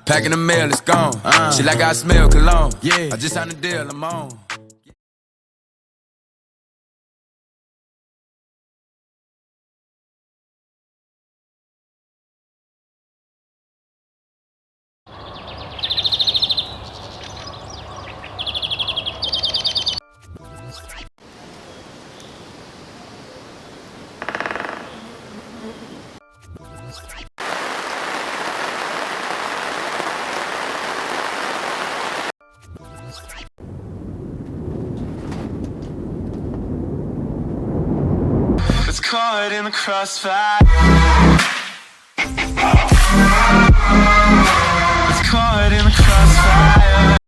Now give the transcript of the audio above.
Packing the mail, it's gone. Shit like I smell cologne. Yeah, I just signed a deal, I'm on. Caught in the crossfire.